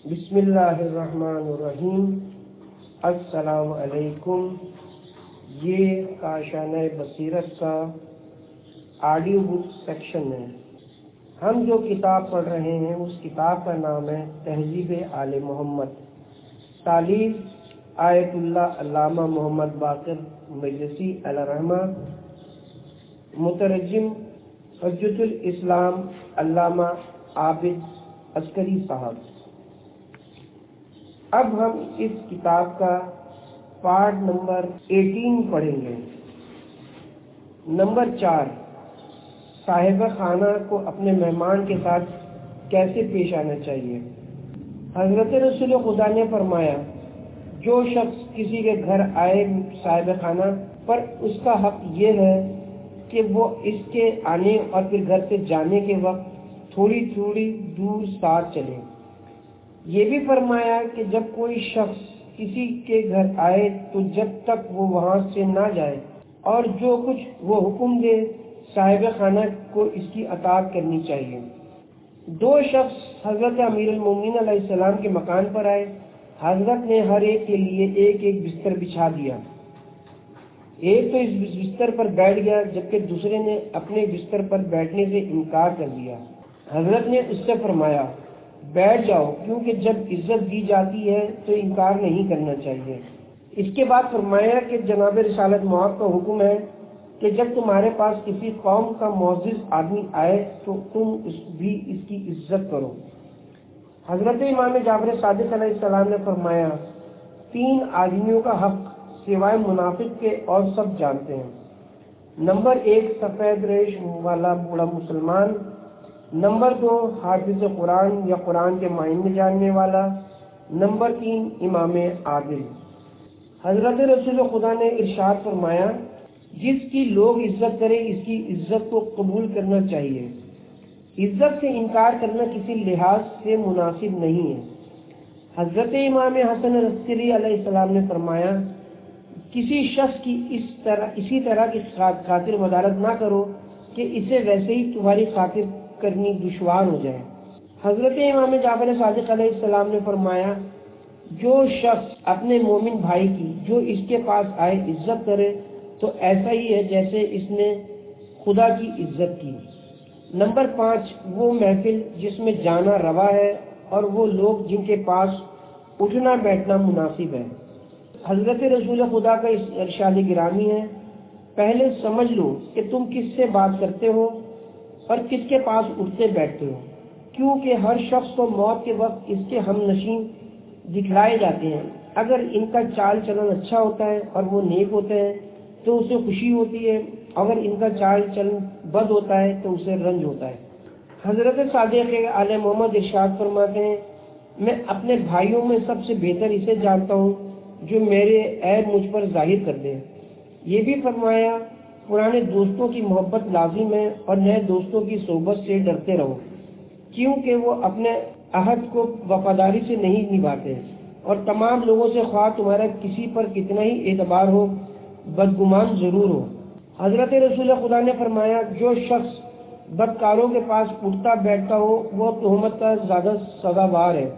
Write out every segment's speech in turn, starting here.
بسم اللہ الرحمن الرحیم۔ السلام علیکم۔ یہ کاشانہ بصیرت کا آڈیو بک سیکشن ہے۔ ہم جو کتاب پڑھ رہے ہیں اس کتاب کا نام ہے تہذیب آل محمد، تالیف آیت اللہ علامہ محمد باقر مجلسی علیہ رحمہ، مترجم حجت الاسلام علامہ عابد عسکری صاحب۔ اب ہم اس کتاب کا پارٹ نمبر 18 پڑھیں گے۔ نمبر 4، صاحب خانہ کو اپنے مہمان کے ساتھ کیسے پیش آنا چاہیے۔ حضرت رسول خدا نے فرمایا، جو شخص کسی کے گھر آئے صاحب خانہ پر اس کا حق یہ ہے کہ وہ اس کے آنے اور پھر گھر سے جانے کے وقت تھوڑی تھوڑی دور ساتھ چلے۔ یہ بھی فرمایا کہ جب کوئی شخص کسی کے گھر آئے تو جب تک وہ وہاں سے نہ جائے اور جو کچھ وہ حکم دے صاحب خانہ کو اس کی اطاعت کرنی چاہیے۔ 2 شخص حضرت امیر المومنین علیہ السلام کے مکان پر آئے۔ حضرت نے ہر ایک کے لیے ایک ایک بستر بچھا دیا۔ ایک تو اس بستر پر بیٹھ گیا جبکہ دوسرے نے اپنے بستر پر بیٹھنے سے انکار کر دیا۔ حضرت نے اس سے فرمایا، بیٹھ جاؤ، کیونکہ جب عزت دی جاتی ہے تو انکار نہیں کرنا چاہیے۔ اس کے بعد فرمایا کہ جناب رسالت مآب کا حکم ہے کہ جب تمہارے پاس کسی قوم کا معزز آدمی آئے تو تم بھی اس کی عزت کرو۔ حضرت امام جعفر صادق علیہ السلام نے فرمایا، 3 آدمیوں کا حق سوائے منافق کے اور سب جانتے ہیں۔ نمبر 1، سفید ریش والا بوڑھا مسلمان۔ نمبر 2، حافظ قرآن یا قرآن کے معنی جاننے والا۔ نمبر 3، امام عادل۔ حضرت رسول خدا نے ارشاد فرمایا، جس کی لوگ عزت کرے اس کی عزت کو قبول کرنا چاہیے۔ عزت سے انکار کرنا کسی لحاظ سے مناسب نہیں ہے۔ حضرت امام حسن عسکری علیہ السلام نے فرمایا، کسی شخص کی اسی طرح کی خاطر مدارت نہ کرو کہ اسے ویسے ہی تمہاری خاطر کرنی دشوار ہو جائے۔ حضرت امام جعفر صادق علیہ السلام نے فرمایا، جو شخص اپنے مومن بھائی کی جو اس کے پاس آئے عزت کرے تو ایسا ہی ہے جیسے اس نے خدا کی عزت کی۔ نمبر 5، وہ محفل جس میں جانا روا ہے اور وہ لوگ جن کے پاس اٹھنا بیٹھنا مناسب ہے۔ حضرت رسول خدا کا اس ارشاد گرامی ہے، پہلے سمجھ لو کہ تم کس سے بات کرتے ہو اور کس کے پاس اٹھتے بیٹھتے ہو، کیونکہ ہر شخص کو موت کے وقت اس کے ہم نشین دکھلائے جاتے ہیں۔ اگر ان کا چال چلن اچھا ہوتا ہے اور وہ نیک ہوتے ہیں تو اسے خوشی ہوتی ہے، اگر ان کا چال چلن بد ہوتا ہے تو اسے رنج ہوتا ہے۔ حضرت صادق آل محمد ارشاد فرماتے ہیں، میں اپنے بھائیوں میں سب سے بہتر اسے جانتا ہوں جو میرے عیب مجھ پر ظاہر کر دے۔ یہ بھی فرمایا، پرانے دوستوں کی محبت لازم ہے اور نئے دوستوں کی صحبت سے ڈرتے رہو، کیونکہ وہ اپنے عہد کو وفاداری سے نہیں نبھاتے، اور تمام لوگوں سے خواہ تمہارا کسی پر کتنا ہی اعتبار ہو بدگمان ضرور ہو۔ حضرت رسول خدا نے فرمایا، جو شخص بدکاروں کے پاس اٹھتا بیٹھتا ہو وہ تہمت کا زیادہ سزاوار ہے۔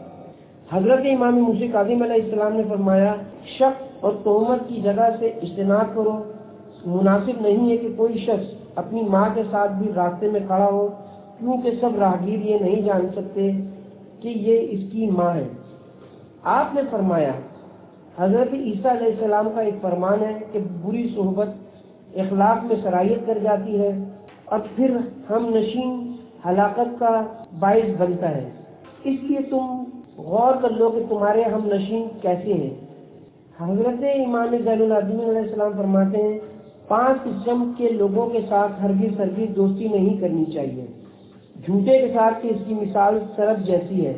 حضرت امام موسی کاظم علیہ السلام نے فرمایا، شک اور تہمت کی جگہ سے اجتناب کرو۔ مناسب نہیں ہے کہ کوئی شخص اپنی ماں کے ساتھ بھی راستے میں کھڑا ہو، کیونکہ سب راہگیر یہ نہیں جان سکتے کہ یہ اس کی ماں ہے۔ آپ نے فرمایا، حضرت عیسیٰ علیہ السلام کا ایک فرمان ہے کہ بری صحبت اخلاق میں سرایت کر جاتی ہے اور پھر ہم نشین ہلاکت کا باعث بنتا ہے، اس لیے تم غور کر لو کہ تمہارے ہم نشین کیسے ہیں۔ حضرت امام زین العابدین علیہ السلام فرماتے ہیں، 5 قسم کے لوگوں کے ساتھ ہرگز دوستی نہیں کرنی چاہیے۔ جھوٹے کے ساتھ کہ اس کی مثال سرب جیسی ہے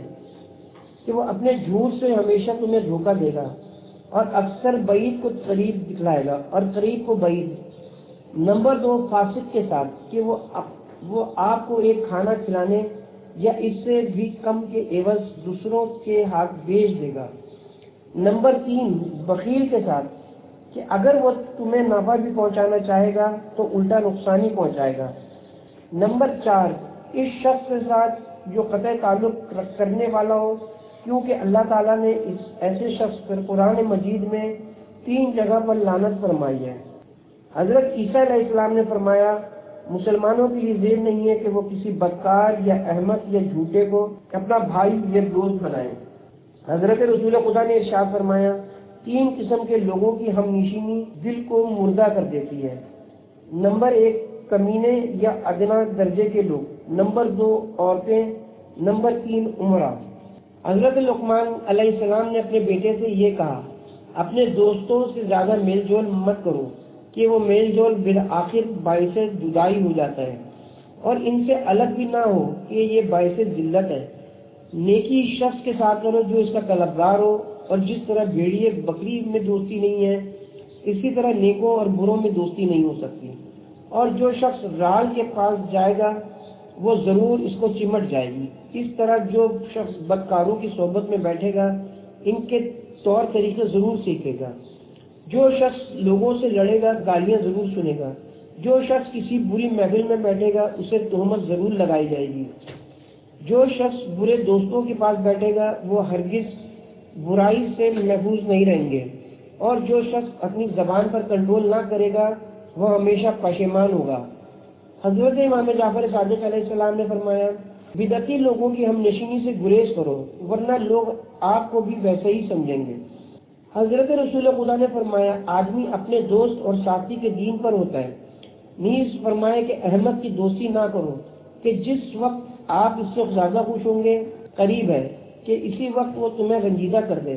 کہ وہ اپنے جھوٹ سے ہمیشہ تمہیں دھوکہ دے گا اور اکثر بعید کو قریب دکھلائے گا اور قریب کو بعید۔ نمبر 2، فاسق کے ساتھ کہ وہ آپ کو ایک کھانا کھلانے یا اس سے بھی کم کے عوض دوسروں کے ہاتھ بیچ دے گا۔ نمبر 3، بخیل کے ساتھ کہ اگر وہ تمہیں نفع بھی پہنچانا چاہے گا تو الٹا نقصان ہی پہنچائے گا۔ نمبر 4، اس شخص کے ساتھ جو قطع تعلق کرنے والا ہو کیونکہ اللہ تعالیٰ نے اس ایسے شخص پر قرآن مجید میں 3 جگہ پر لعنت فرمائی ہے۔ حضرت عیسیٰ علیہ السلام نے فرمایا مسلمانوں کے لیے زیر نہیں ہے کہ وہ کسی بدکار یا احمق یا جھوٹے کو اپنا بھائی یا دوست بنائیں۔ حضرت رسول خدا نے ارشاد فرمایا 3 قسم کے لوگوں کی ہم نشینی دل کو مردہ کر دیتی ہے۔ نمبر 1 کمینے یا ادنا درجے کے لوگ، نمبر 2 عورتیں، نمبر 3 عمرہ۔ حضرت لقمان علیہ السلام نے اپنے بیٹے سے یہ کہا اپنے دوستوں سے زیادہ میل جول مت کرو کہ وہ میل جول بالآخر باعث جدائی ہو جاتا ہے، اور ان سے الگ بھی نہ ہو کہ یہ باعث ذلت ہے۔ نیکی شخص کے ساتھ کرو جو اس کا طلبگار ہو، اور جس طرح بھیڑیے بکری میں دوستی نہیں ہے اسی طرح نیکوں اور بروں میں دوستی نہیں ہو سکتی، اور جو شخص رال کے پاس جائے گا وہ ضرور اس کو چمٹ جائے گی۔ اس طرح جو شخص بدکاروں کی صحبت میں بیٹھے گا ان کے طور طریقے ضرور سیکھے گا۔ جو شخص لوگوں سے لڑے گا گالیاں ضرور سنے گا۔ جو شخص کسی بری محفل میں بیٹھے گا اسے تہمت ضرور لگائی جائے گی۔ جو شخص برے دوستوں کے پاس بیٹھے گا وہ ہرگز برائی سے محفوظ نہیں رہیں گے، اور جو شخص اپنی زبان پر کنٹرول نہ کرے گا وہ ہمیشہ پشیمان ہوگا۔ حضرت امام جعفر صادق علیہ السلام نے فرمایا بدعتی لوگوں کی ہم نشینی سے گریز کرو ورنہ لوگ آپ کو بھی ویسے ہی سمجھیں گے۔ حضرت رسول خدا نے فرمایا آدمی اپنے دوست اور ساتھی کے دین پر ہوتا ہے۔ نیز فرمایا کہ احمد کی دوستی نہ کرو کہ جس وقت آپ اس سے زیادہ خوش ہوں گے قریب ہے کہ اسی وقت وہ تمہیں رنجیدہ کر دے۔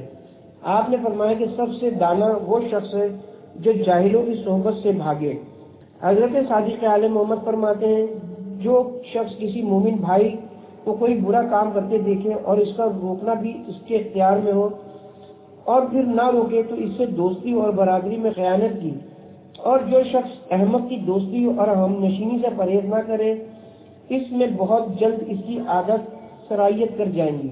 آپ نے فرمایا کہ سب سے دانا وہ شخص ہے جو جاہلوں کی صحبت سے بھاگے۔ حضرت صادق عالم محمد فرماتے ہیں جو شخص کسی مومن بھائی کو کوئی برا کام کرتے دیکھے اور اس کا روکنا بھی اس کے اختیار میں ہو اور پھر نہ روکے تو اس سے دوستی اور برادری میں خیانت کی، اور جو شخص احمد کی دوستی اور ہم نشینی سے پرہیز نہ کرے اس میں بہت جلد اس کی عادت سرایت کر جائیں گی۔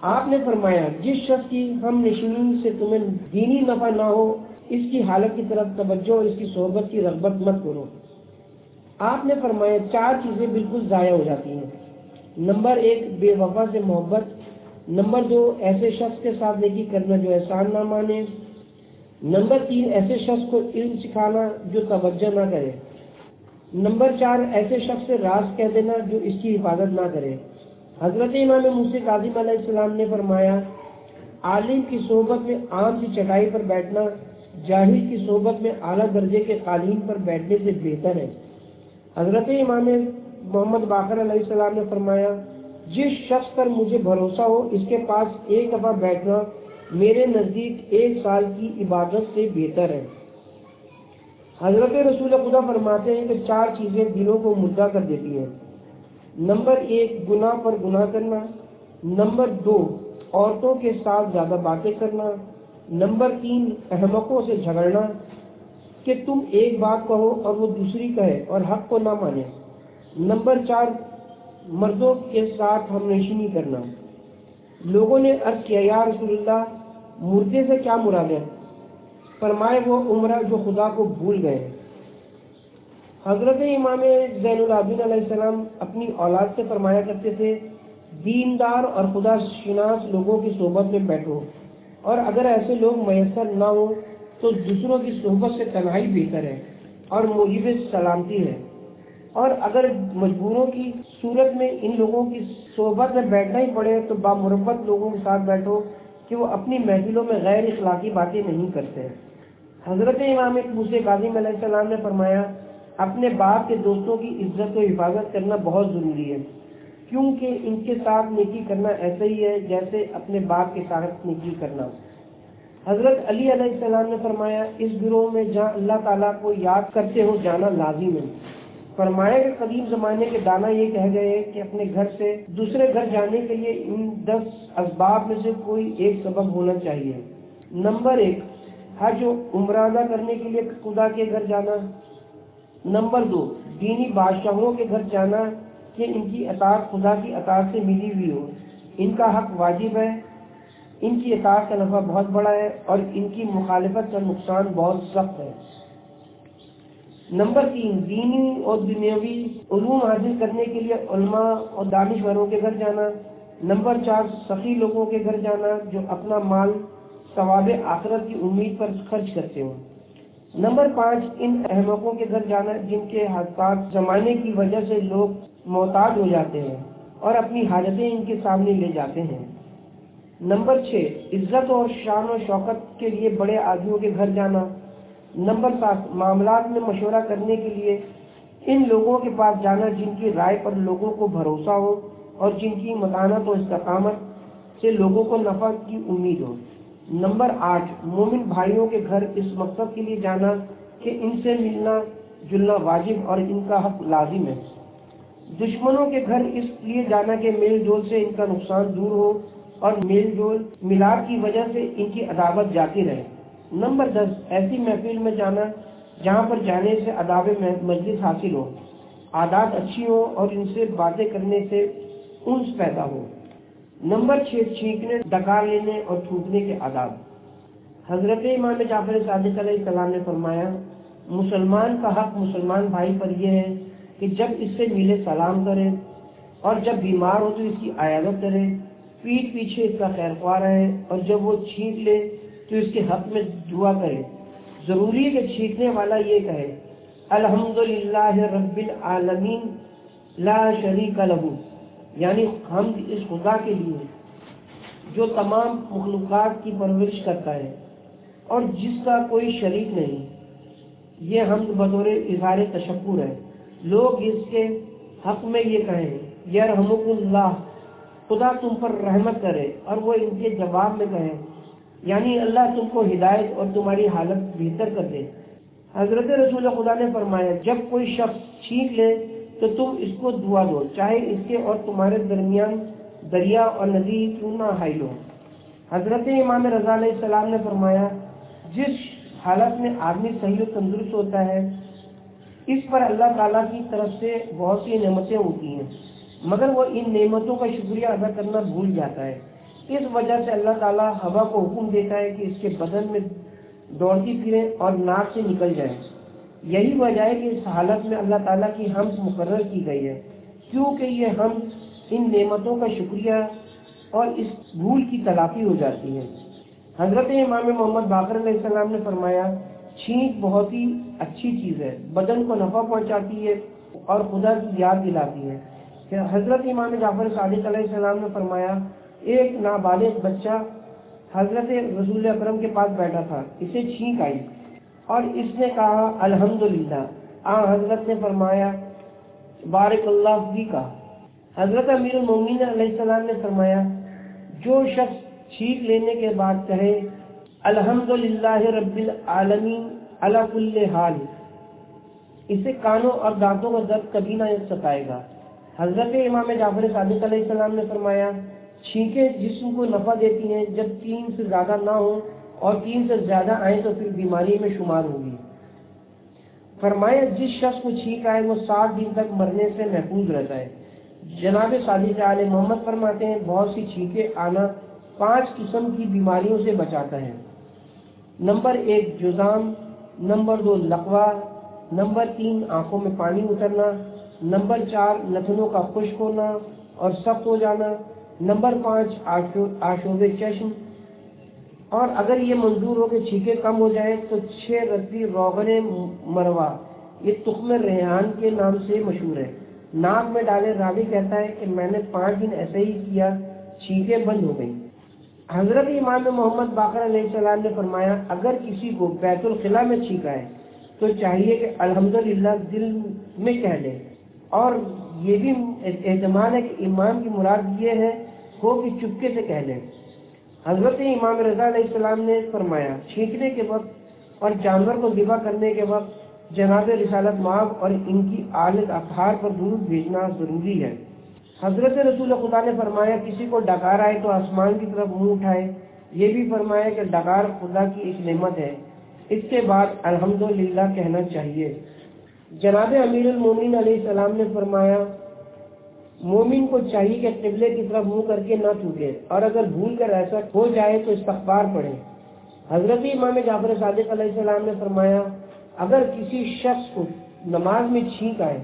آپ نے فرمایا جس شخص کی ہم نشینی سے تمہیں دینی نفع نہ ہو اس کی حالت کی طرف توجہ اور اس کی صحبت کی رغبت مت کرو۔ آپ نے فرمایا 4 چیزیں بالکل ضائع ہو جاتی ہیں۔ نمبر 1 بے وفا سے محبت، نمبر 2 ایسے شخص کے ساتھ نیکی کرنا جو احسان نہ مانے، نمبر 3 ایسے شخص کو علم سکھانا جو توجہ نہ کرے، نمبر 4 ایسے شخص سے راز کہہ دینا جو اس کی حفاظت نہ کرے۔ حضرت امام موسیٰ کاظم علیہ السلام نے فرمایا عالم کی صحبت میں عام سی چٹائی پر بیٹھنا جاہل کی صحبت میں اعلیٰ درجے کے قالین پر بیٹھنے سے بہتر ہے۔ حضرت امام محمد باقر علیہ السلام نے فرمایا جس شخص پر مجھے بھروسہ ہو اس کے پاس ایک دفعہ بیٹھنا میرے نزدیک 1 سال کی عبادت سے بہتر ہے۔ حضرت رسول خدا فرماتے ہیں کہ 4 چیزیں دلوں کو مردہ کر دیتی ہیں۔ نمبر 1 گناہ پر گناہ کرنا، نمبر 2 عورتوں کے ساتھ زیادہ باتیں کرنا، نمبر 3 احمقوں سے جھگڑنا کہ تم ایک بات کہو اور وہ دوسری کہے اور حق کو نہ مانے، نمبر 4 مردوں کے ساتھ ہم نشینی کرنا۔ لوگوں نے عرض کیا یا رسول اللہ مردے سے کیا مراد ہے؟ فرمائے وہ عمرہ جو خدا کو بھول گئے۔ حضرت امام زین العابدین علیہ السلام اپنی اولاد سے فرمایا کرتے تھے دیندار اور خدا شناس لوگوں کی صحبت میں بیٹھو، اور اگر ایسے لوگ میسر نہ ہوں تو دوسروں کی صحبت سے تنہائی بہتر ہے اور موجب سلامتی ہے، اور اگر مجبوروں کی صورت میں ان لوگوں کی صحبت میں بیٹھنا ہی پڑے تو بامربت لوگوں کے ساتھ بیٹھو کہ وہ اپنی محفلوں میں غیر اخلاقی باتیں نہیں کرتے۔ حضرت امام موسیٰ کاظم علیہ السلام نے فرمایا اپنے باپ کے دوستوں کی عزت و حفاظت کرنا بہت ضروری ہے، کیونکہ ان کے ساتھ نیکی کرنا ایسا ہی ہے جیسے اپنے باپ کے ساتھ نیکی کرنا۔ حضرت علی علیہ السلام نے فرمایا اس گروہ میں جہاں اللہ تعالیٰ کو یاد کرتے ہو جانا لازم ہے۔ فرمایا کہ قدیم زمانے کے دانا یہ کہہ گئے کہ اپنے گھر سے دوسرے گھر جانے کے لیے ان 10 اسباب میں سے کوئی ایک سبب ہونا چاہیے۔ نمبر 1 حج و عمرہ ادا کرنے کے لیے خدا کے گھر جانا، نمبر 2 دینی بادشاہوں کے گھر جانا کہ ان کی اطاعت خدا کی اطاعت سے ملی ہوئی ہو، ان کا حق واجب ہے، ان کی اطاعت کا نفع بہت بڑا ہے اور ان کی مخالفت کا نقصان بہت سخت ہے۔ نمبر 3 دینی اور دنیاوی علوم حاصل کرنے کے لیے علماء اور دانشوروں کے گھر جانا نمبر 4 سخی لوگوں کے گھر جانا جو اپنا مال ثواب آخرت کی امید پر خرچ کرتے ہوں۔ نمبر 5 ان احمقوں کے گھر جانا جن کے حاجات زمانے کی وجہ سے لوگ محتاج ہو جاتے ہیں اور اپنی حاجتیں ان کے سامنے لے جاتے ہیں۔ نمبر 6 عزت اور شان و شوکت کے لیے بڑے آدمیوں کے گھر جانا۔ نمبر 7 معاملات میں مشورہ کرنے کے لیے ان لوگوں کے پاس جانا جن کی رائے پر لوگوں کو بھروسہ ہو اور جن کی متانت و استقامت سے لوگوں کو نفع کی امید ہو۔ نمبر 8 مومن بھائیوں کے گھر اس مقصد کے لیے جانا کہ ان سے ملنا جلنا واجب اور ان کا حق لازم ہے۔ دشمنوں کے گھر اس لیے جانا کہ میل جول سے ان کا نقصان دور ہو اور میل جول ملاپ کی وجہ سے ان کی عداوت جاتی رہے۔ نمبر 10 ایسی محفل میں جانا جہاں پر جانے سے آداب مجلس حاصل ہو، عادات اچھی ہو اور ان سے باتیں کرنے سے انس پیدا ہو۔ نمبر 6 چھینکنے ڈکار لینے اور تھوکنے کے آداب۔ حضرت امام جعفر صادق علیہ السلام نے فرمایا مسلمان کا حق مسلمان بھائی پر یہ ہے کہ جب اس سے ملے سلام کرے اور جب بیمار ہو تو اس کی عیادت کرے، پیٹھ پیچھے اس کا خیر خواہ رہے اور جب وہ چھینک لے تو اس کے حق میں دعا کرے۔ ضروری ہے کہ چھینکنے والا یہ کہے الحمدللہ رب العالمین لا شریک لہ، یعنی حمد اس خدا کے لیے جو تمام مخلوقات کی پرورش کرتا ہے اور جس کا کوئی شریک نہیں۔ یہ حمد بطور اظہار تشکر ہے۔ لوگ اس کے حق میں یہ کہیں یرحمک اللہ، خدا تم پر رحمت کرے، اور وہ ان کے جواب میں کہیں یعنی اللہ تم کو ہدایت اور تمہاری حالت بہتر کر دے۔ حضرت رسول خدا نے فرمایا جب کوئی شخص چھینک لے تو تم اس کو دعا دو، چاہے اس کے اور تمہارے درمیان دریا اور ندی کیوں نہ حائل ہو۔ حضرت امام رضا علیہ السلام نے فرمایا جس حالت میں آدمی صحیح و تندرست ہوتا ہے اس پر اللہ تعالیٰ کی طرف سے بہت سی نعمتیں ہوتی ہیں، مگر وہ ان نعمتوں کا شکریہ ادا کرنا بھول جاتا ہے۔ اس وجہ سے اللہ تعالیٰ ہوا کو حکم دیتا ہے کہ اس کے بدن میں دوڑتی پھرے اور ناک سے نکل جائے۔ یہی وجہ ہے کہ اس حالت میں اللہ تعالیٰ کی حمد مقرر کی گئی ہے، کیونکہ یہ حمد ان نعمتوں کا شکریہ اور اس بھول کی تلافی ہو جاتی ہے۔ حضرت امام محمد باقر علیہ السلام نے فرمایا چھینک بہت ہی اچھی چیز ہے، بدن کو نفع پہنچاتی ہے اور خدا کی یاد دلاتی ہے۔ حضرت امام جعفر صادق علیہ السلام نے فرمایا ایک نابالغ بچہ حضرت رسول اکرم کے پاس بیٹھا تھا، اسے چھینک آئی اور اس نے کہا الحمدللہ۔ حضرت نے فرمایا بارک اللہ فیک۔ حضرت امیر المومنین علیہ السلام نے فرمایا جو شخص چھینک لینے کے بعد کہے الحمدللہ رب العالمین علی کل حال، اسے کانوں اور دانتوں کا درد کبھی نہ ستائے گا۔ حضرت امام جعفر صادق علیہ السلام نے فرمایا چھینکیں جسم کو نفع دیتی ہیں، جب 3 سے زیادہ نہ ہوں اور 3 سے زیادہ آئیں تو پھر بیماری میں شمار ہوگی۔ فرمایا جس شخص کو چھینک آئے وہ 7 دن تک مرنے سے محفوظ رہتا ہے۔ جناب صادق علیہ محمد فرماتے ہیں بہت سی چھینکیں آنا 5 قسم کی بیماریوں سے بچاتا ہے۔ نمبر 1 جذام، نمبر 2 لقوا، نمبر 3 آنکھوں میں پانی اترنا، نمبر 4 نتنوں کا خشک ہونا اور سخت ہو جانا، نمبر 5 آشوب چشم، اور اگر یہ منظور ہو کہ چھینکیں کم ہو جائیں تو 6 رتی روغن مروا، یہ تخم ریحان کے نام سے مشہور ہے، ناک میں ڈالے۔ راوی کہتا ہے کہ میں نے 5 دن ایسے ہی کیا، چھینکیں بند ہو گئیں۔ حضرت امام محمد باقر علیہ السلام نے فرمایا اگر کسی کو بیت الخلاء میں چھینک آئے تو چاہیے کہ الحمدللہ دل میں کہہ لے، اور یہ بھی احتمال ہے کہ امام کی مراد یہ ہے ہو کہ چپکے سے کہہ لیں۔ حضرت امام رضا علیہ السلام نے فرمایا چھینکنے کے وقت اور جانور کو ذبح کرنے کے وقت جناب رسالت مآب اور ان کی آل اطہار پر درود بھیجنا ضروری ہے۔ حضرت رسول خدا نے فرمایا کسی کو ڈکار آئے تو آسمان کی طرف منہ اٹھائے۔ یہ بھی فرمایا کہ ڈکار خدا کی ایک نعمت ہے، اس کے بعد الحمدللہ کہنا چاہیے۔ جناب امیر المومنین علیہ السلام نے فرمایا مومن کو چاہیے کہ قبلے کی طرف منہ کر کے نہ تھوکے، اور اگر بھول کر ایسا ہو جائے تو استغفار پڑھے۔ حضرت امام جعفر صادق علیہ السلام نے فرمایا اگر کسی شخص کو نماز میں چھینک آئے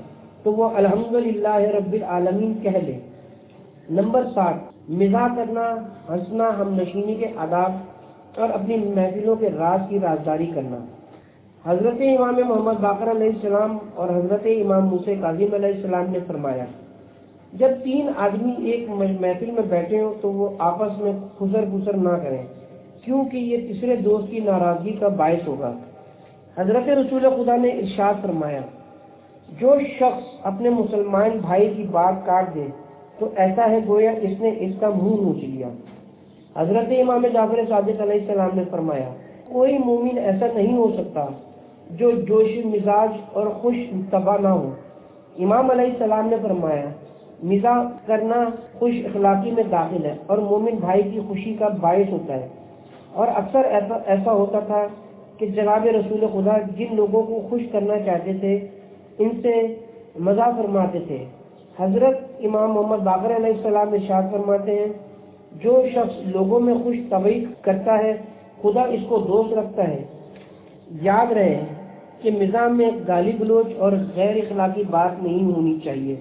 تو وہ الحمدللہ رب العالمین کہہ لے۔ نمبر 7، مزاح کرنا، ہنسنا، ہم نشینی کے آداب اور اپنی محفلوں کے راز کی رازداری کرنا۔ حضرت امام محمد باقر علیہ السلام اور حضرت امام موسیٰ کاظم علیہ السلام نے فرمایا، جب 3 آدمی ایک محفل میں بیٹھے ہوں تو وہ آپس میں خسر پسر نہ کریں، کیونکہ یہ تیسرے دوست کی ناراضگی کا باعث ہوگا۔ حضرت رسول خدا نے ارشاد فرمایا، جو شخص اپنے مسلمان بھائی کی بات کاٹ دے تو ایسا ہے گویا اس نے اس کا منہ نوچ لیا۔ حضرت امام جعفر صادق علیہ السلام نے فرمایا، کوئی مومن ایسا نہیں ہو سکتا جو جوش مزاج اور خوش طبع نہ ہو۔ امام علیہ السلام نے فرمایا، مزاح کرنا خوش اخلاقی میں داخل ہے اور مومن بھائی کی خوشی کا باعث ہوتا ہے، اور اکثر ایسا ہوتا تھا کہ جناب رسول خدا جن لوگوں کو خوش کرنا چاہتے تھے ان سے مزاح فرماتے تھے۔ حضرت امام محمد باقر علیہ السلام ارشاد فرماتے ہیں، جو شخص لوگوں میں خوش طبعی کرتا ہے خدا اس کو دوست رکھتا ہے۔ یاد رہے کہ مزاح میں گالی گلوچ اور غیر اخلاقی بات نہیں ہونی چاہیے۔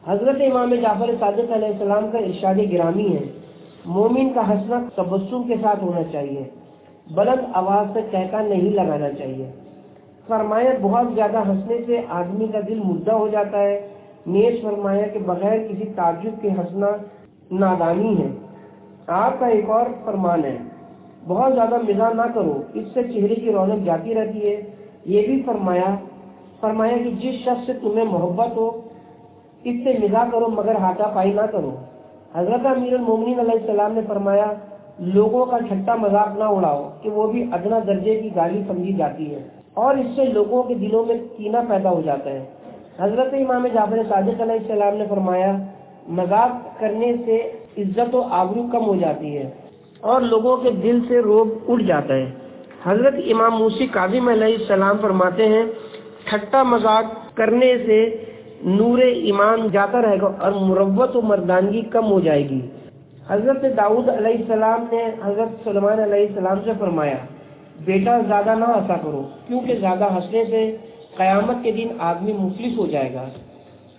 حضرت امام جعفر صادق علیہ السلام کا ارشاد گرامی ہے، مومن کا ہنسنا تبسم کے ساتھ ہونا چاہیے، بلند آواز سے ٹہکا نہیں لگانا چاہیے۔ فرمایا، بہت زیادہ ہنسنے سے آدمی کا دل مردہ ہو جاتا ہے۔ نیز فرمایا کہ بغیر کسی تعجب کے ہنسنا نادانی ہے۔ آپ کا ایک اور فرمان ہے، بہت زیادہ مزاح نہ کرو، اس سے چہرے کی رونق جاتی رہتی ہے۔ یہ بھی فرمایا کہ جس شخص سے تمہیں محبت ہو اس سے مزاح کرو مگر ہاتھا پائی نہ کرو۔ حضرت امیر المومنین علیہ السلام نے فرمایا، لوگوں کا ٹھٹا مذاق نہ اڑاؤ کہ وہ بھی ادنا درجے کی گالی سمجھی جاتی ہے اور اس سے لوگوں کے دلوں میں کینہ پیدا ہو جاتا ہے۔ حضرت امام جعفر صادق علیہ السلام نے فرمایا، مذاق کرنے سے عزت و آبرو کم ہو جاتی ہے اور لوگوں کے دل سے روب اٹھ جاتا ہے۔ حضرت امام موسیٰ کاظم علیہ السلام فرماتے ہیں، ٹھٹا مذاق کرنے سے نور ایمان جاتا رہے گا اور مروت و مردانگی کم ہو جائے گی۔ حضرت داؤد علیہ السلام نے حضرت سلیمان علیہ السلام سے فرمایا، بیٹا زیادہ نہ ہنسا کرو، کیونکہ زیادہ ہنسنے سے قیامت کے دن آدمی مفلس ہو جائے گا۔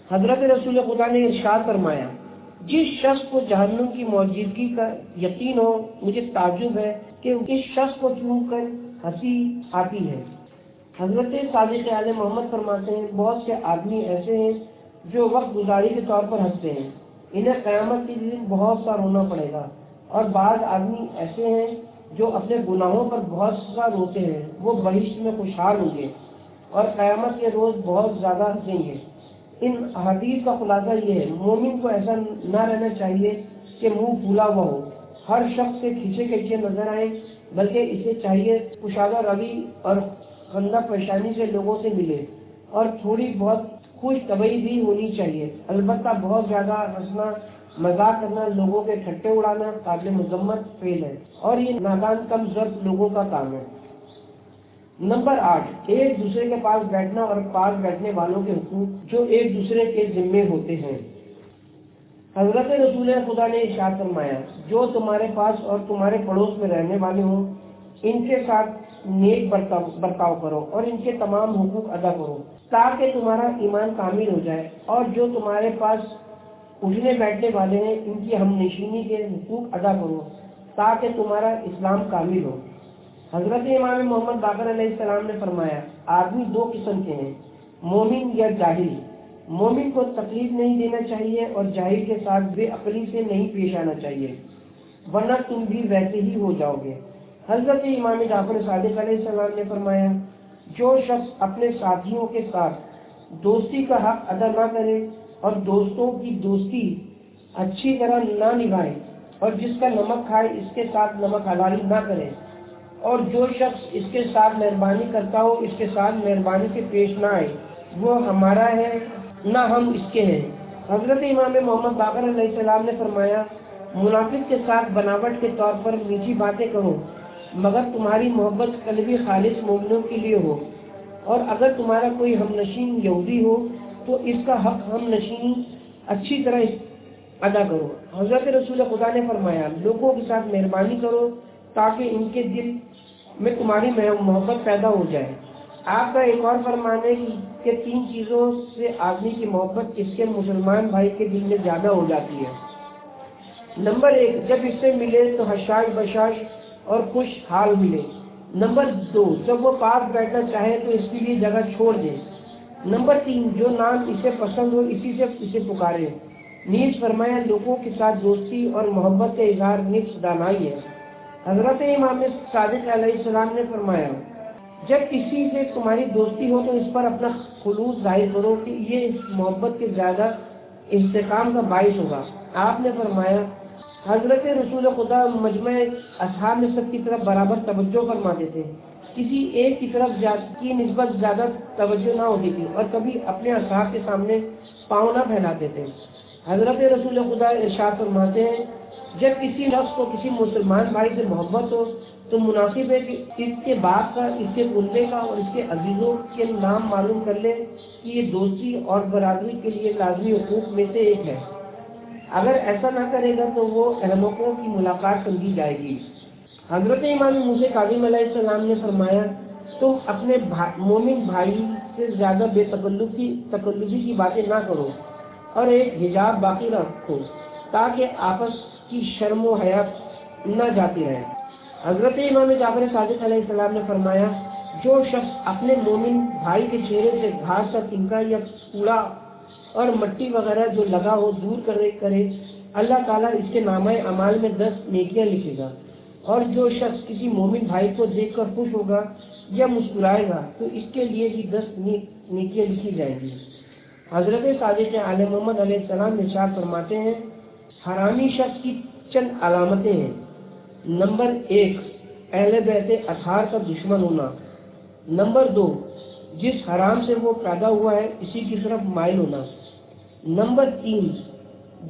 حضرت رسول خدا نے ارشاد فرمایا، جس شخص کو جہنم کی موجودگی کا یقین ہو، مجھے تعجب ہے کہ اس شخص کو کیوں کر ہنسی آتی ہے۔ حضرت صادق آل محمد فرماتے ہیں، بہت سے آدمی ایسے ہیں جو وقت گزاری کے طور پر ہنستے ہیں، انہیں قیامت کے دن بہت سا رونا پڑے گا، اور بعض آدمی ایسے ہیں جو اپنے گناہوں پر بہت سا روتے ہیں، وہ بہشت میں خوشحال ہوں گے اور قیامت کے روز بہت زیادہ ہنسیں گے۔ ان حدیث کا خلاصہ یہ ہے، مومن کو ایسا نہ رہنا چاہیے کہ منہ پھولا ہوا ہو، ہر شخص سے کھینچے کھینچے نظر آئے، بلکہ اسے چاہیے کشادہ روی اور خندہ پیشانی سے لوگوں سے ملے، اور تھوڑی بہت خوش طبعی بھی ہونی چاہیے۔ البتہ بہت زیادہ ہنسنا، مذاق کرنا، لوگوں کے ٹھٹے اڑانا قابل مذمت فعل ہے اور یہ نادان کم ضرب لوگوں کا کام ہے۔ نمبر 8، ایک دوسرے کے پاس بیٹھنا اور پاس بیٹھنے والوں کے حقوق جو ایک دوسرے کے ذمے ہوتے ہیں۔ حضرت رسول خدا نے ارشاد فرمایا، جو تمہارے پاس اور تمہارے پڑوس میں رہنے والے ہوں ان کے ساتھ نیک برتاؤ کرو اور ان کے تمام حقوق ادا کرو تاکہ تمہارا ایمان کامل ہو جائے، اور جو تمہارے پاس اٹھنے بیٹھنے والے ہیں ان کی ہم نشینی کے حقوق ادا کرو تاکہ تمہارا اسلام کامل ہو۔ حضرت امام محمد باقر علیہ السلام نے فرمایا، آدمی 2 قسم کے ہیں، مومن یا جاہل۔ مومن کو تکلیف نہیں دینا چاہیے اور جاہل کے ساتھ بے عقلی سے نہیں پیش آنا چاہیے، ورنہ تم بھی ویسے ہی ہو جاؤ گے۔ حضرت امام جعفر صادق علیہ السلام نے فرمایا، جو شخص اپنے ساتھیوں کے ساتھ دوستی کا حق ادا نہ کرے اور دوستوں کی دوستی اچھی طرح نہ نبھائے، اور جس کا نمک کھائے اس کے ساتھ نمک حلالی نہ کرے، اور جو شخص اس کے ساتھ مہربانی کرتا ہو اس کے ساتھ مہربانی سے پیش نہ آئے، وہ ہمارا ہے نہ ہم اس کے ہیں۔ حضرت امام محمد باقر علیہ السلام نے فرمایا، منافق کے ساتھ بناوٹ کے طور پر میٹھی باتیں کرو مگر تمہاری محبت قلبی خالص مومنوں کے لیے ہو، اور اگر تمہارا کوئی ہم نشین یہودی ہو تو اس کا حق ہم نشینی اچھی طرح ادا کرو۔ حضرت رسول خدا نے فرمایا، لوگوں کے ساتھ مہربانی کرو تاکہ ان کے دل میں تمہاری محبت پیدا ہو جائے۔ آپ کا ایک اور فرمان ہے کہ 3 چیزوں سے آدمی کی محبت اس کے مسلمان بھائی کے دل میں زیادہ ہو جاتی ہے۔ نمبر 1، جب اس سے ملے تو حشاش بشاش اور خوش حال ملے۔ نمبر 2، جب وہ پاس بیٹھنا چاہے تو اس کے لیے جگہ چھوڑ دے۔ نمبر 3، جو نام اسے پسند ہو اسی سے اسے پکارے۔ نیز فرمایا لوگوں کے ساتھ دوستی اور محبت کا اظہار نفس دانائی ہے۔ حضرت امام صادق علیہ السلام نے فرمایا جب کسی سے تمہاری دوستی ہو تو اس پر اپنا خلوص ظاہر کرو کہ یہ اس محبت کے زیادہ استحکام کا باعث ہوگا۔ آپ نے فرمایا حضرت رسول خدا مجمع اصحاب میں سب کی طرف برابر توجہ فرماتے تھے، کسی ایک کی طرف کی نسبت زیادہ توجہ نہ ہوتی تھی اور کبھی اپنے اصحاب کے سامنے پاؤں نہ پھیلاتے تھے۔ حضرت رسول خدا ارشاد فرماتے ہیں جب کسی شخص کو کسی مسلمان بھائی سے محبت ہو تو مناسب ہے کہ اس کے باپ کا، اس کے کنبے کا اور اس کے عزیزوں کے نام معلوم کر لے کہ یہ دوستی اور برادری کے لیے لازمی حقوق میں سے ایک ہے۔ اگر ایسا نہ کرے گا تو وہ احمقوں کی ملاقات سمجھی جائے گی۔ حضرت امام موسیٰ کاظم علیہ السلام نے فرمایا تم اپنے مومن بھائی سے زیادہ بے تکلفی کی باتیں نہ کرو اور ایک حجاب باقی رکھو تاکہ آپس کی شرم و حیا نہ جاتی رہے۔ حضرت امام جعفر صادق علیہ السلام نے فرمایا جو شخص اپنے مومن بھائی کے چہرے سے گھاس کا تنکا یا کوڑا اور مٹی وغیرہ جو لگا ہو دور کرے اللہ تعالیٰ اس کے نامہ اعمال میں 10 نیکیاں لکھے گا، اور جو شخص کسی مومن بھائی کو دیکھ کر خوش ہوگا یا مسکرائے گا تو اس کے لیے بھی 10 نیکیاں لکھی جائیں گی۔ حضرت صادق علیہ محمد علیہ السلام ارشاد فرماتے ہیں حرامی شخص کی چند علامتیں ہیں۔ نمبر 1، اہل بیت اطہار کا دشمن ہونا۔ نمبر 2، جس حرام سے وہ پیدا ہوا ہے اسی کی طرف مائل ہونا۔ نمبر 3،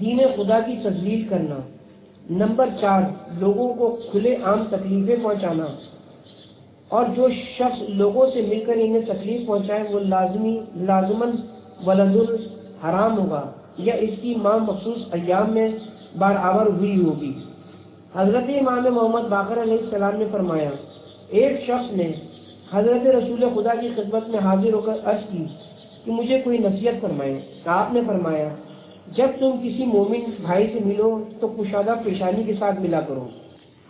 دین خدا کی تذلیل کرنا۔ نمبر 4، لوگوں کو کھلے عام تکلیفیں پہنچانا، اور جو شخص لوگوں سے مل کر انہیں تکلیف پہنچائے وہ لازماً ولد الحرام ہوگا یا اس کی ماں مخصوص ایام میں بارآور ہوئی ہوگی۔ حضرت امام محمد باقر علیہ السلام نے فرمایا ایک شخص نے حضرت رسول خدا کی خدمت میں حاضر ہو کر عرض کی کہ مجھے کوئی نصیحت فرمائے۔ آپ نے فرمایا جب تم کسی مومن بھائی سے ملو تو کشادہ پیشانی کے ساتھ ملا کرو۔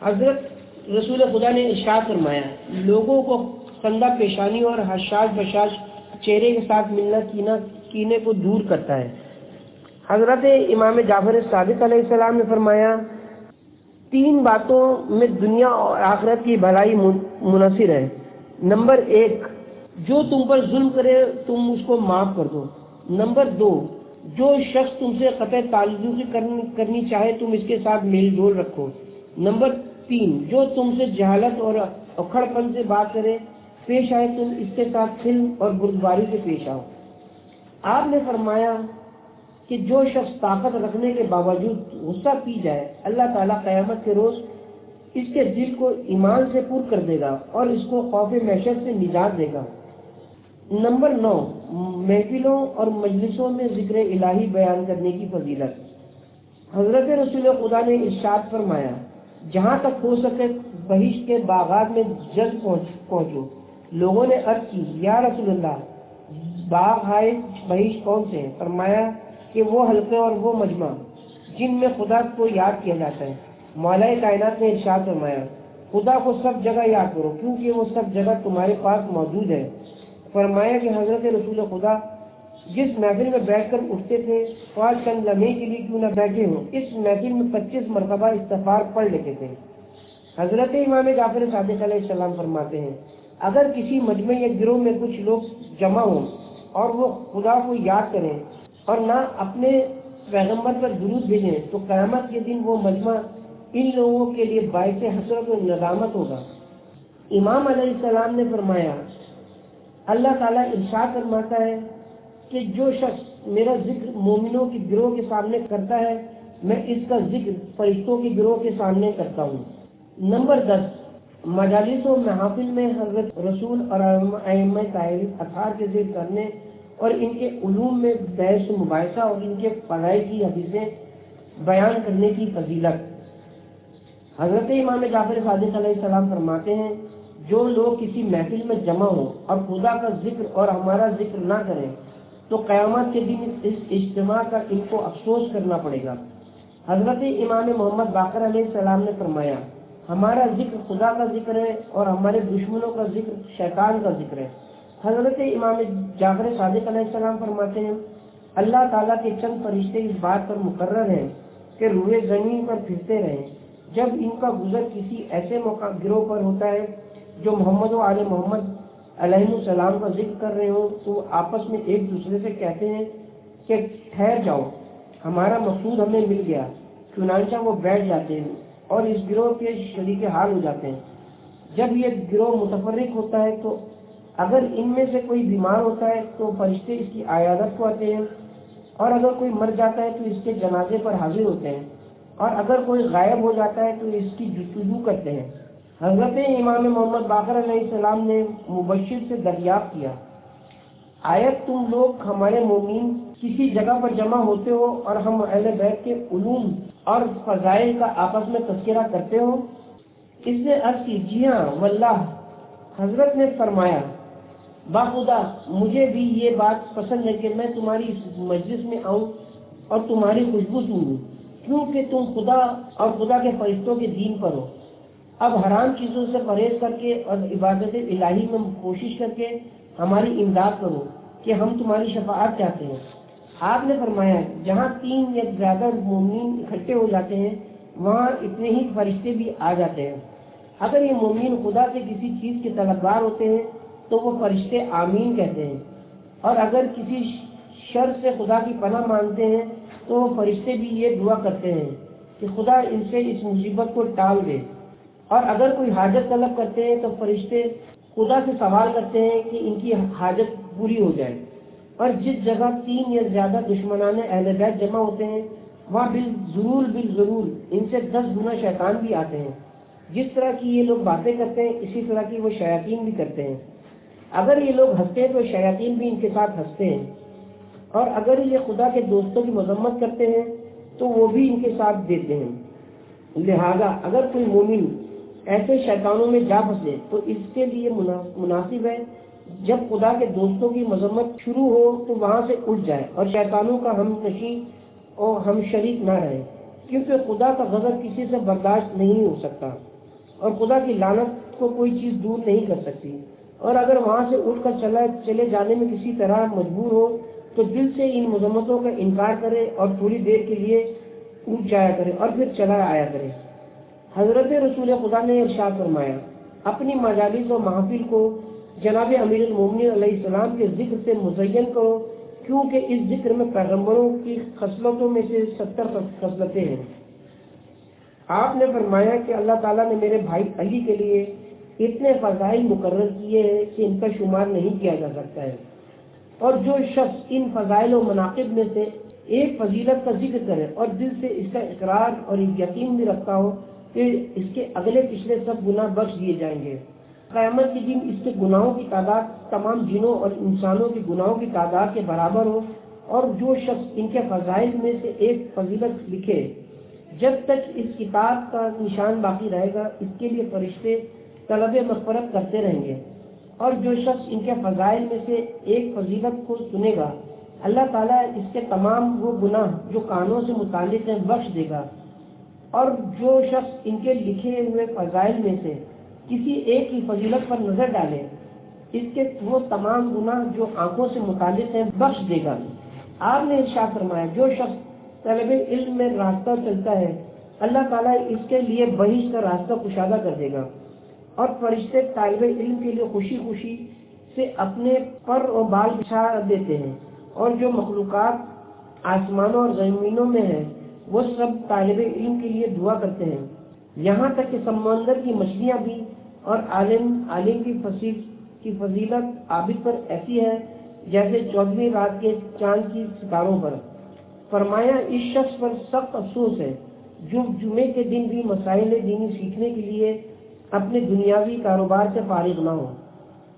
حضرت رسول خدا نے ارشاد فرمایا لوگوں کو خندہ پیشانی اور حشاش بشاش چہرے کے ساتھ ملنا کینے کو دور کرتا ہے۔ حضرت امام جعفر صادق علیہ السلام نے فرمایا 3 باتوں میں دنیا اور آخرت کی بھلائی منحصر ہے۔ نمبر 1، جو تم پر ظلم کرے تم اس کو معاف کر دو۔ نمبر 2، جو شخص تم سے قطع تعلق کرنی چاہے تم اس کے ساتھ میل جول رکھو۔ نمبر 3، جو تم سے جہالت اور اکھڑ پن سے بات کرے پیش آئے تم اس کے ساتھ حلم اور بردباری سے پیش آؤ۔ آپ نے فرمایا کہ جو شخص طاقت رکھنے کے باوجود غصہ پی جائے اللہ تعالیٰ قیامت کے روز اس کے دل کو ایمان سے پر کر دے گا اور اس کو خوف معیشت سے نجات دے گا۔ نمبر 9، محفلوں اور مجلسوں میں ذکر الہی بیان کرنے کی فضیلت۔ حضرت رسول خدا نے ارشاد فرمایا جہاں تک ہو سکے بہشت کے باغات میں جلد پہنچو۔ لوگوں نے عرض کی یا رسول اللہ باغ ہائے بہشت کون سے ہیں؟ فرمایا کہ وہ حلقے اور وہ مجمع جن میں خدا کو یاد کیا جاتا ہے۔ مولا کائنات نے ارشاد فرمایا خدا کو سب جگہ یاد کرو کیونکہ وہ سب جگہ تمہارے پاس موجود ہے۔ فرمایا کہ حضرت رسول خدا جس محفل میں بیٹھ کر اٹھتے تھے آج چند لمحے کے لیے کیوں نہ بیٹھے ہوں اس محفل میں 25 مرتبہ استغفار پڑھ لیتے تھے۔ حضرت امام جعفر صادق علیہ السلام فرماتے ہیں اگر کسی مجمع یا گروہ میں کچھ لوگ جمع ہوں اور وہ خدا کو یاد کریں اور نہ اپنے پیغمبر پر درود بھیجیں تو قیامت کے دن وہ مجمع ان لوگوں کے لیے باعث حسرت و ندامت ہوگا۔ امام علیہ السلام نے فرمایا اللہ تعالیٰ ارشاد فرماتا ہے کہ جو شخص میرا ذکر مومنوں کے گروہ کے سامنے کرتا ہے میں اس کا ذکر فرشتوں کے گروہ کے سامنے کرتا ہوں۔ نمبر 10، مجالس و محافل میں حضرت رسول اور ائمہ اطہار کے ذکر کرنے اور ان کے علوم میں بحث و مباحثہ اور ان کے فضائل کی حدیثیں بیان کرنے کی فضیلت۔ حضرت امام جعفر صادق علیہ السلام فرماتے ہیں جو لوگ کسی محفل میں جمع ہوں اور خدا کا ذکر اور ہمارا ذکر نہ کریں تو قیامت کے دن اس اجتماع کا ان کو افسوس کرنا پڑے گا۔ حضرت امام محمد باقر علیہ السلام نے فرمایا، ہمارا ذکر خدا کا ذکر ہے اور ہمارے دشمنوں کا ذکر شیطان کا ذکر ہے۔ حضرت امام جعفر صادق علیہ السلام فرماتے ہیں، اللہ تعالیٰ کے چند فرشتے اس بات پر مقرر ہیں کہ روئے زمین پر پھرتے رہیں جب ان کا گزر کسی ایسے گروہ پر ہوتا ہے جو محمد و آل محمد علیہ السلام کا ذکر کر رہے ہوں تو آپس میں ایک دوسرے سے کہتے ہیں کہ ٹھہر جاؤ، ہمارا مقصود ہمیں مل گیا، چنانچہ وہ بیٹھ جاتے ہیں اور اس گروہ کے شریک حال ہو جاتے ہیں۔ جب یہ گروہ متفرق ہوتا ہے تو اگر ان میں سے کوئی بیمار ہوتا ہے تو فرشتے اس کی عیادت کو آتے ہیں، اور اگر کوئی مر جاتا ہے تو اس کے جنازے پر حاضر ہوتے ہیں، اور اگر کوئی غائب ہو جاتا ہے تو اس کی جستجو کرتے ہیں۔ حضرت امام محمد باقر علیہ السلام نے مبشر سے دریافت کیا، آیت تم لوگ ہمارے مومن کسی جگہ پر جمع ہوتے ہو اور ہم اہل بیت کے علوم اور فضائل کا آپس میں تذکرہ کرتے ہو؟ اس نے عرض کی، جی ہاں واللہ۔ حضرت نے فرمایا، باخدا مجھے بھی یہ بات پسند ہے کہ میں تمہاری اس مجلس میں آؤں اور تمہاری خوشبو سونوں، کیونکہ تم خدا اور خدا کے فرشتوں کے دین پر ہو۔ اب حرام چیزوں سے پرہیز کر کے اور عبادت الہی میں کوشش کر کے ہماری امداد کرو کہ ہم تمہاری شفاعت چاہتے ہیں۔ آپ نے فرمایا، جہاں 3 یا زیادہ مومنین اکٹھے ہو جاتے ہیں وہاں اتنے ہی فرشتے بھی آ جاتے ہیں۔ اگر یہ مومن خدا سے کسی چیز کے طلبگار ہوتے ہیں تو وہ فرشتے آمین کہتے ہیں، اور اگر کسی شر سے خدا کی پناہ مانگتے ہیں تو وہ فرشتے بھی یہ دعا کرتے ہیں کہ خدا ان سے اس مصیبت کو ٹال دے، اور اگر کوئی حاجت طلب کرتے ہیں تو فرشتے خدا سے سوال کرتے ہیں کہ ان کی حاجت پوری ہو جائے۔ اور جس جگہ 3 یا زیادہ دشمنان اہل بیت جمع ہوتے ہیں وہاں بالضرور ان سے 10 گنا شیطان بھی آتے ہیں۔ جس طرح کی یہ لوگ باتیں کرتے ہیں اسی طرح کی وہ شیاطین بھی کرتے ہیں۔ اگر یہ لوگ ہنستے ہیں تو شیاطین بھی ان کے ساتھ ہنستے ہیں، اور اگر یہ خدا کے دوستوں کی مذمت کرتے ہیں تو وہ بھی ان کے ساتھ دیتے ہیں۔ لہذا اگر کوئی مومن ایسے شیطانوں میں جا پھنسے تو اس کے لیے مناسب ہے جب خدا کے دوستوں کی مذمت شروع ہو تو وہاں سے اٹھ جائے اور شیطانوں کا ہم نشین اور ہم شریک نہ رہے، کیونکہ خدا کا غضب کسی سے برداشت نہیں ہو سکتا اور خدا کی لعنت کو کوئی چیز دور نہیں کر سکتی۔ اور اگر وہاں سے اٹھ کر چلے جانے میں کسی طرح مجبور ہو تو دل سے ان مذمتوں کا انکار کرے اور تھوڑی دیر کے لیے اٹھ جایا کرے اور پھر چلا آیا کرے۔ حضرت رسول خدا نے ارشاد فرمایا، اپنی مجالس و محافل کو جناب امیر المومنین علیہ السلام کے ذکر سے مزین کرو، کیونکہ اس ذکر میں پیغمبروں کی خصلتوں میں سے 70 خصلتیں ہیں۔ آپ نے فرمایا کہ اللہ تعالیٰ نے میرے بھائی علی کے لیے اتنے فضائل مقرر کیے ہیں کہ ان کا شمار نہیں کیا جا سکتا ہے، اور جو شخص ان فضائل و مناقب میں سے ایک فضیلت کا ذکر کرے اور دل سے اس کا اقرار اور یقین بھی رکھتا ہو کہ اس کے اگلے پچھلے سب گناہ بخش دیے جائیں گے، قیامت کے دن اس کے گناہوں کی تعداد تمام جنوں اور انسانوں کے گناہوں کی تعداد کے برابر ہو، اور جو شخص ان کے فضائل میں سے ایک فضیلت لکھے جب تک اس کتاب کا نشان باقی رہے گا اس کے لیے فرشتے طلب مغفرت کرتے رہیں گے، اور جو شخص ان کے فضائل میں سے ایک فضیلت کو سنے گا اللہ تعالیٰ اس کے تمام وہ گناہ جو کانوں سے متعلق ہیں بخش دے گا، اور جو شخص ان کے لکھے ہوئے فضائل میں سے کسی ایک کی فضیلت پر نظر ڈالے اس کے وہ تمام گناہ جو آنکھوں سے متعلق ہیں بخش دے گا۔ آپ نے ارشاد فرمایا، جو شخص طلب علم میں راستہ چلتا ہے اللہ تعالیٰ اس کے لیے بہشت کا راستہ کشادہ کر دے گا، اور فرشتے طالب علم کے لیے خوشی خوشی سے اپنے پر اور بال بچھا دیتے ہیں، اور جو مخلوقات آسمانوں اور زمینوں میں ہیں وہ سب طالب علم کے لیے دعا کرتے ہیں، یہاں تک کہ سمندر کی مچھلیاں بھی، اور عالم کی فضیلت عابد پر ایسی ہے جیسے 14ویں رات کے چاند کی ستاروں پر۔ فرمایا، اس شخص پر سخت افسوس ہے جو جمعے کے دن بھی مسائل دینی سیکھنے کے لیے اپنے دنیاوی کاروبار سے فارغ نہ ہو۔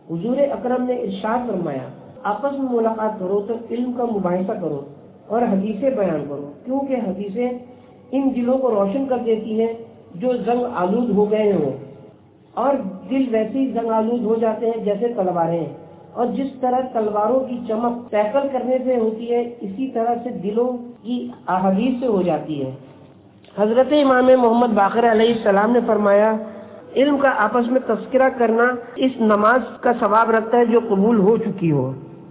حضور اکرم نے ارشاد فرمایا، آپس میں ملاقات کرو تو علم کا مباحثہ کرو اور حدیثیں بیان کرو، کیونکہ حدیثیں ان دلوں کو روشن کر دیتی ہیں جو زنگ آلود ہو گئے ہوں، اور دل ویسے ہی زنگ آلود ہو جاتے ہیں جیسے تلواریں ہیں، اور جس طرح تلواروں کی چمک پیکل کرنے سے ہوتی ہے، اسی طرح سے دلوں کی احادیث سے ہو جاتی ہے۔ حضرت امام محمد باقر علیہ السلام نے فرمایا، علم کا آپس میں تذکرہ کرنا اس نماز کا ثواب رکھتا ہے جو قبول ہو چکی ہو۔